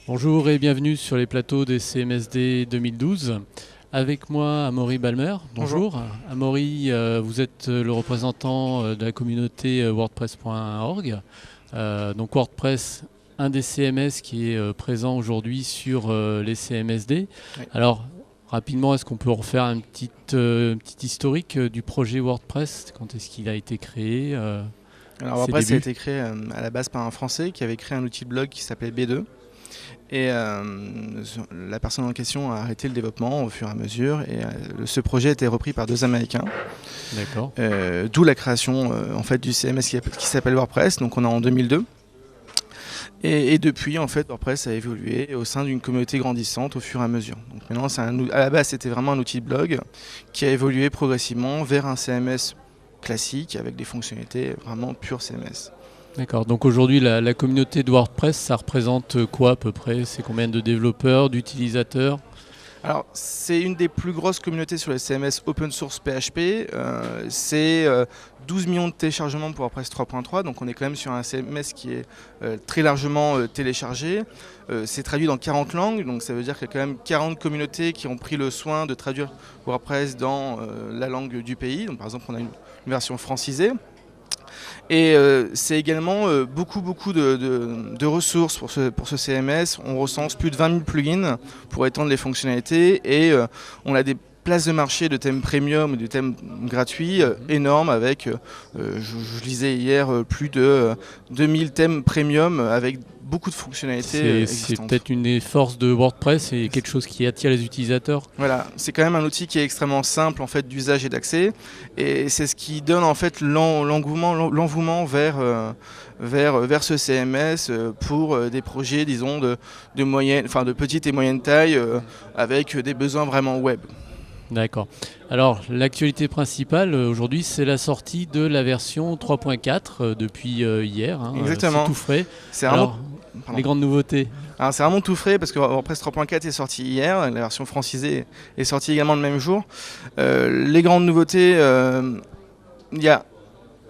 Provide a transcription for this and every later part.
Bonjour et bienvenue sur les plateaux des CMSD 2012. Avec moi, Amaury Balmer. Bonjour. Bonjour. Amaury, vous êtes le représentant de la communauté WordPress.org. Donc WordPress, un des CMS qui est présent aujourd'hui sur les CMSD. Oui. Alors, rapidement, est-ce qu'on peut refaire un petit historique du projet WordPress? Quand est-ce qu'il a été créé Alors WordPress a été créé à la base par un Français qui avait créé un outil de blog qui s'appelait B2. Et la personne en question a arrêté le développement au fur et à mesure. Et ce projet a été repris par deux Américains. D'accord. D'où la création en fait, du CMS qui s'appelle WordPress. Donc on est en 2002. Et depuis, en fait, WordPress a évolué au sein d'une communauté grandissante au fur et à mesure. Donc maintenant, à la base, c'était vraiment un outil de blog qui a évolué progressivement vers un CMS classique avec des fonctionnalités vraiment pure CMS. D'accord, donc aujourd'hui la communauté de WordPress, ça représente quoi à peu près? C'est combien de développeurs, d'utilisateurs? Alors, c'est une des plus grosses communautés sur les CMS open source PHP. C'est 12 millions de téléchargements pour WordPress 3.3, donc on est quand même sur un CMS qui est très largement téléchargé. C'est traduit dans 40 langues, donc ça veut dire qu'il y a quand même 40 communautés qui ont pris le soin de traduire WordPress dans la langue du pays. Donc, par exemple, on a une version francisée. Et c'est également beaucoup de ressources pour ce CMS. On recense plus de 20 000 plugins pour étendre les fonctionnalités et on a des places de marché de thèmes premium ou de thèmes gratuits énormes avec, je lisais hier, plus de 2000 thèmes premium avec beaucoup de fonctionnalités C'est existantes. peut-être une des forces de WordPress et quelque chose qui attire les utilisateurs. Voilà, c'est quand même un outil qui est extrêmement simple en fait d'usage et d'accès, et c'est ce qui donne en fait l'envouement vers ce CMS pour des projets, disons, de petite et moyenne taille avec des besoins vraiment web. D'accord. Alors l'actualité principale aujourd'hui, c'est la sortie de la version 3.4 depuis hier. Exactement. C'est tout frais. C'est Alors, vraiment... les grandes nouveautés. Alors c'est vraiment tout frais parce que WordPress 3.4 est sorti hier, la version francisée est sortie également le même jour. Les grandes nouveautés, il y a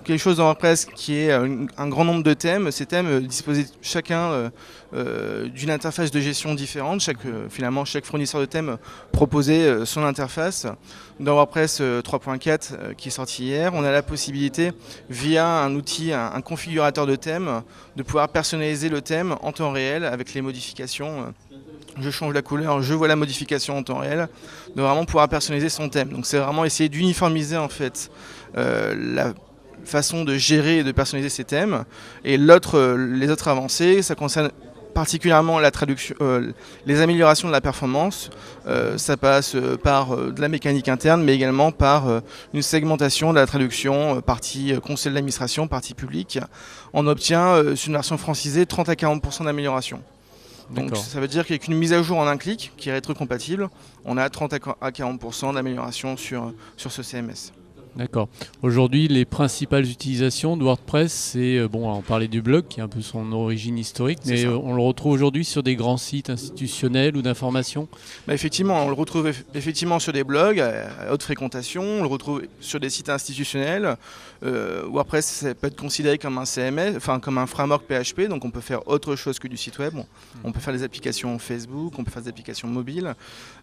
quelque chose dans WordPress qui est un grand nombre de thèmes. Ces thèmes disposent chacun d'une interface de gestion différente. Finalement, chaque fournisseur de thèmes proposait son interface. Dans WordPress 3.4 qui est sorti hier, on a la possibilité, via un outil, un configurateur de thème, de pouvoir personnaliser le thème en temps réel avec les modifications. Je change la couleur, je vois la modification en temps réel, de vraiment pouvoir personnaliser son thème. Donc c'est vraiment essayer d'uniformiser en fait la façon de gérer et de personnaliser ces thèmes. Et les autres avancées, ça concerne particulièrement la traduction, les améliorations de la performance. Ça passe par de la mécanique interne, mais également par une segmentation de la traduction, partie conseil de l'administration, partie publique. On obtient, sur une version francisée, 30 à 40% d'amélioration. Donc ça veut dire qu'avec une mise à jour en un clic, qui est rétrocompatible, on a 30 à 40% d'amélioration sur ce CMS. D'accord. Aujourd'hui, les principales utilisations de WordPress, c'est, on parlait du blog, qui est un peu son origine historique, mais on le retrouve aujourd'hui sur des grands sites institutionnels ou d'information. Effectivement, on le retrouve effectivement sur des blogs à haute fréquentation, on le retrouve sur des sites institutionnels. WordPress, ça peut être considéré comme un CMS, enfin comme un framework PHP, donc on peut faire autre chose que du site web. On peut faire des applications Facebook, on peut faire des applications mobiles.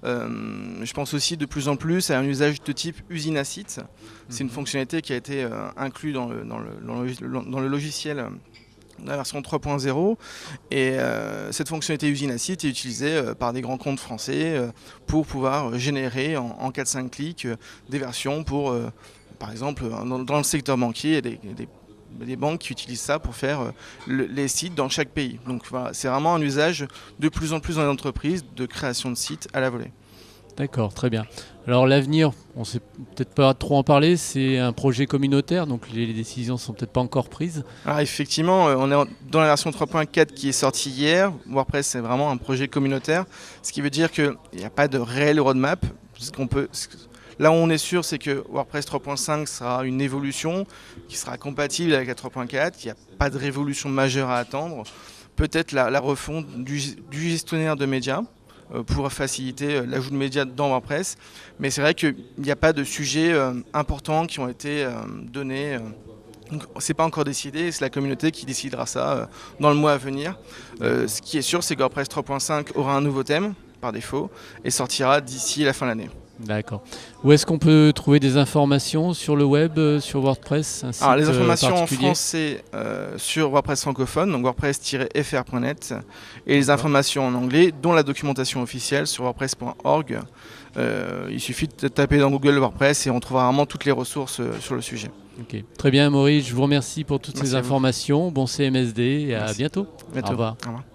Je pense aussi de plus en plus à un usage de type usine à site. C'est une fonctionnalité qui a été inclue dans le logiciel de la version 3.0 et cette fonctionnalité usine à site est utilisée par des grands comptes français pour pouvoir générer en 4-5 clics des versions pour, par exemple, dans le secteur banquier, il y a des banques qui utilisent ça pour faire les sites dans chaque pays. Donc voilà, c'est vraiment un usage de plus en plus dans les entreprises de création de sites à la volée. D'accord, très bien. Alors l'avenir, on ne sait peut-être pas trop en parler, c'est un projet communautaire, donc les décisions ne sont peut-être pas encore prises. Alors effectivement, on est dans la version 3.4 qui est sortie hier. WordPress, c'est vraiment un projet communautaire, ce qui veut dire qu'il n'y a pas de réel roadmap. Là où on est sûr, c'est que WordPress 3.5 sera une évolution qui sera compatible avec la 3.4, qu'il n'y a pas de révolution majeure à attendre. Peut-être la refonte du gestionnaire de médias, pour faciliter l'ajout de médias dans WordPress. Mais c'est vrai qu'il n'y a pas de sujets importants qui ont été donnés Donc, c'est pas encore décidé, c'est la communauté qui décidera ça dans le mois à venir. Ce qui est sûr, c'est que WordPress 3.5 aura un nouveau thème, par défaut, et sortira d'ici la fin de l'année. D'accord. Où est-ce qu'on peut trouver des informations sur le web, sur WordPress, un site Alors, les informations en particulier? français sur WordPress francophone, donc wordpress-fr.net, et les informations en anglais, dont la documentation officielle sur wordpress.org. Il suffit de taper dans Google WordPress et on trouvera vraiment toutes les ressources sur le sujet. Ok. Très bien, Maurice, je vous remercie pour toutes Merci ces à vous. informations. Bon CMSD et à Merci. bientôt. Bientôt. Au revoir. Au revoir.